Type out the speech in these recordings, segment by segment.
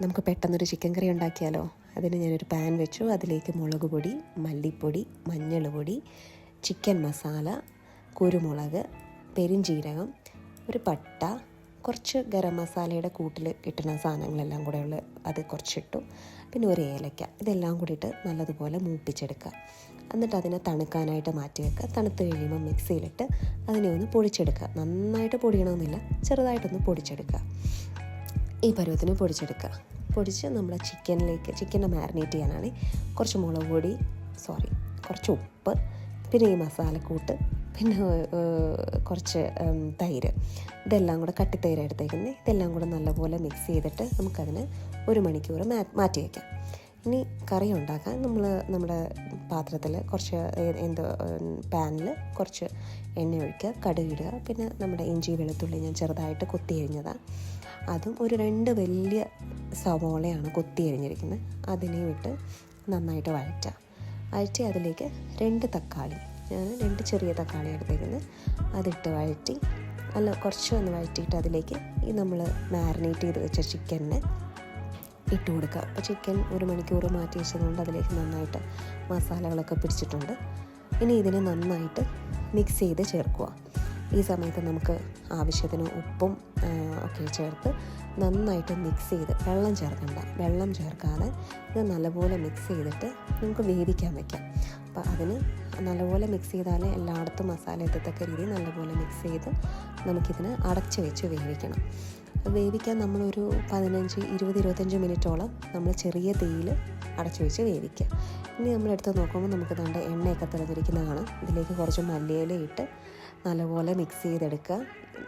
നമുക്ക് പെട്ടെന്നൊരു ചിക്കൻ കറി ഉണ്ടാക്കിയാലോ. അതിന് ഞാനൊരു പാൻ വെച്ചു. അതിലേക്ക് മുളക് പൊടി, മല്ലിപ്പൊടി, മഞ്ഞൾ പൊടി, ചിക്കൻ മസാല, കുരുമുളക്, പെരുംജീരകം, ഒരു പട്ട, കുറച്ച് ഗരം മസാലയുടെ കൂട്ടിൽ കിട്ടുന്ന സാധനങ്ങളെല്ലാം കൂടെ ഉള്ള അത് കുറച്ചിട്ടു. പിന്നെ ഒരു ഏലക്ക. ഇതെല്ലാം കൂടിയിട്ട് നല്ലതുപോലെ മൂപ്പിച്ചെടുക്കുക. എന്നിട്ട് അതിനെ തണുക്കാനായിട്ട് മാറ്റി വെക്കുക. തണുത്ത് കഴിയുമ്പോൾ മിക്സിയിലിട്ട് അതിനെ ഒന്ന് പൊടിച്ചെടുക്കുക. നന്നായിട്ട് പൊടിയണമെന്നില്ല, ചെറുതായിട്ടൊന്ന് പൊടിച്ചെടുക്കുക. ഈ പരുവത്തിന് പൊടിച്ചെടുക്കുക. പൊടിച്ച് നമ്മൾ ചിക്കനെ മാരിനേറ്റ് ചെയ്യാനാണ് കുറച്ച് മുളക് പൊടി, കുറച്ച് ഉപ്പ്, പിന്നെ ഈ മസാലക്കൂട്ട്, പിന്നെ കുറച്ച് തൈര്, ഇതെല്ലാം കൂടെ കട്ടിത്തൈര് എടുത്തേക്കുന്നത്. ഇതെല്ലാം കൂടെ നല്ലപോലെ മിക്സ് ചെയ്തിട്ട് നമുക്കതിന് 1 മണിക്കൂർ മാറ്റി വയ്ക്കാം. ഇനി കറി ഉണ്ടാക്കാൻ നമ്മുടെ പാത്രത്തിൽ കുറച്ച് പാനിൽ കുറച്ച് എണ്ണ ഒഴിക്കുക, കടുകിടുക. പിന്നെ നമ്മുടെ ഇഞ്ചി വെളുത്തുള്ളി ഞാൻ ചെറുതായിട്ട് കൊത്തി അരിഞ്ഞതാണ്. അതും ഒരു 2 വലിയ സവോളയാണ് കൊത്തി അരിഞ്ഞിരിക്കുന്നത്. അതിനെ വിട്ട് നന്നായിട്ട് വഴറ്റി അതിലേക്ക് 2 തക്കാളി, ഞാൻ 2 ചെറിയ തക്കാളി എടുത്തേക്കുന്നത്, അതിട്ട് കുറച്ച് ഒന്ന് വഴറ്റിയിട്ട് അതിലേക്ക് ഈ നമ്മൾ മാരിനേറ്റ് ചെയ്ത് വെച്ച ചിക്കനെ ഇട്ട് കൊടുക്കുക. അപ്പോൾ ചിക്കൻ 1 മണിക്കൂർ മാറ്റി വെച്ചതുകൊണ്ട് അതിലേക്ക് നന്നായിട്ട് മസാലകളൊക്കെ പിടിച്ചിട്ടുണ്ട്. ഇനി ഇതിനെ നന്നായിട്ട് മിക്സ് ചെയ്ത് ചേർക്കുക. ഈ സമയത്ത് നമുക്ക് ആവശ്യത്തിന് ഉപ്പും ഒക്കെ ചേർത്ത് നന്നായിട്ട് മിക്സ് ചെയ്ത്, വെള്ളം ചേർക്കാതെ ഇത് നല്ലപോലെ മിക്സ് ചെയ്തിട്ട് നമുക്ക് വേവിക്കാൻ വയ്ക്കാം. അപ്പോൾ അതിന് നല്ലപോലെ മിക്സ് ചെയ്താലേ എല്ലായിടത്തും മസാല എത്തത്തക്ക രീതിയിൽ നല്ലപോലെ മിക്സ് ചെയ്ത് നമുക്കിതിന് അടച്ച് വെച്ച് വേവിക്കണം. വേവിക്കാൻ നമ്മളൊരു 15-20-25 മിനിറ്റോളം നമ്മൾ ചെറിയ തീയിൽ അടച്ചു വെച്ച് വേവിക്കുക. ഇനി നമ്മളെടുത്ത് നോക്കുമ്പോൾ നമുക്ക് ദാണ്ട് എണ്ണയൊക്കെ തിളച്ചിരിക്കുന്നതാണ്. ഇതിലേക്ക് കുറച്ച് മല്ലിയില ഇട്ട് നല്ലപോലെ മിക്സ് ചെയ്തെടുക്കുക.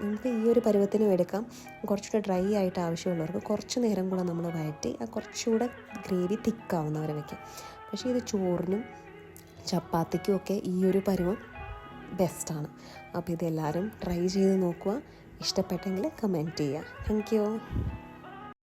നമുക്ക് ഈ ഒരു പരുവത്തിനും എടുക്കാം. കുറച്ചുകൂടെ ഡ്രൈ ആയിട്ട് ആവശ്യമുള്ളവർക്ക് കുറച്ച് നേരം കൂടെ നമ്മൾ വഴറ്റി കുറച്ചുകൂടെ ഗ്രേവി തിക്കാവുന്നവരെ വയ്ക്കാം. പക്ഷേ ഇത് ചോറിനും ചപ്പാത്തിക്കും ഒക്കെ ഈ ഒരു പരുവം ബെസ്റ്റാണ്. അപ്പോൾ ഇതെല്ലാവരും ട്രൈ ചെയ്ത് നോക്കുക. ഇഷ്ടപ്പെട്ടെങ്കിൽ കമൻറ്റ് ചെയ്യുക. Thank you.